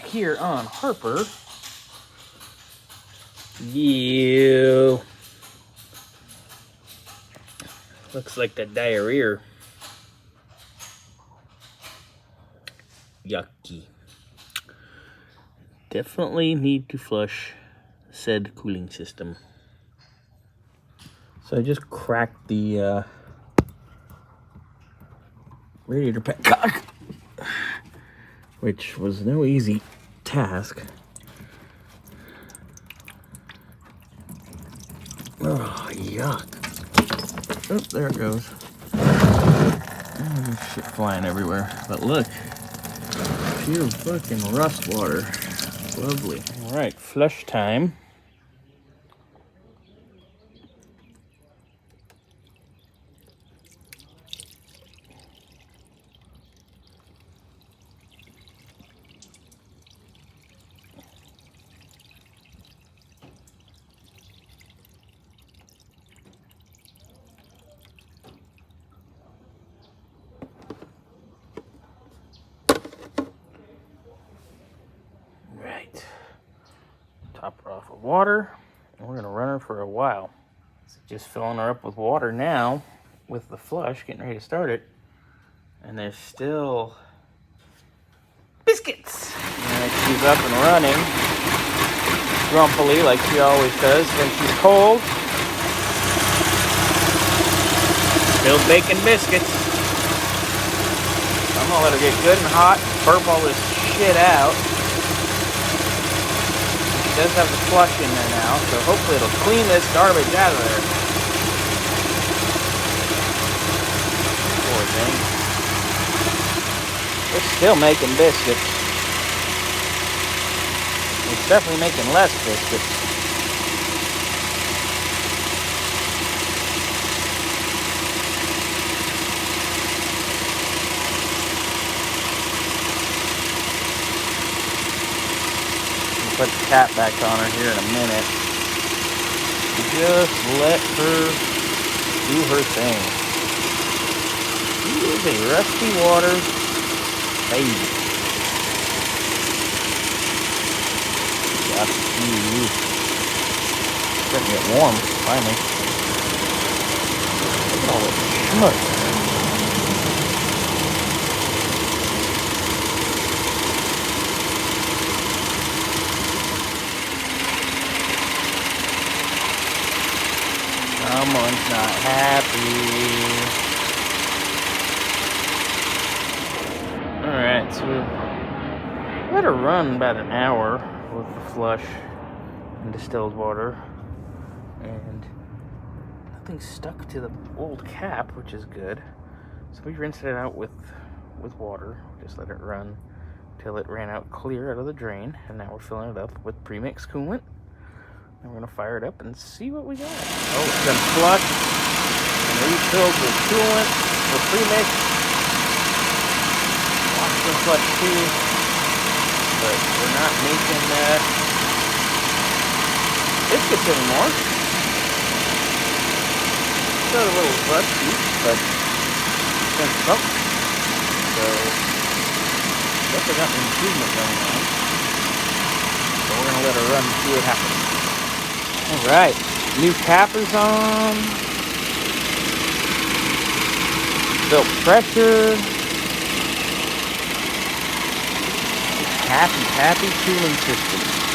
here on Harper. Yeah. Looks like the diarrhea. Yucky. Definitely need to flush said cooling system. So I just cracked the radiator petcock, which was no easy task. Oh, yuck. Oh, there it goes. Oh, shit flying everywhere. But look, pure fucking rust water. Lovely. All right, flush time. Right. Top her off with water, and we're gonna run her for a while. So just filling her up with water now with the flush, getting ready to start it. And there's still biscuits. And she's up and running grumpily like she always does when she's cold. Still baking biscuits. I'm gonna let her get good and hot, burp all this shit out. She does have the flush in there now, so hopefully it'll clean this garbage out of there. Poor thing. It's still making biscuits. It's definitely making less biscuits. Put the cap back on her here in a minute. Just let her do her thing. She is a rusty water baby. Yucky. Starting to get warm, finally. Look at all this schmutz. Someone's not happy. Alright, so let her run about an hour with the flush and distilled water. And nothing stuck to the old cap, which is good. So we rinsed it out with water. Just let it run till it ran out clear out of the drain. And now we're filling it up with premixed coolant. And we're going to fire it up and see what we got. Oh, it's been flushed and refilled with coolant or premix. Lots of flush too. But we're not making biscuits anymore. Still a little rusty, but it's been something. So, definitely got an improvement going on. So we're going to let her run and see what happens. Alright, new cap is on. Built pressure. Happy cooling system.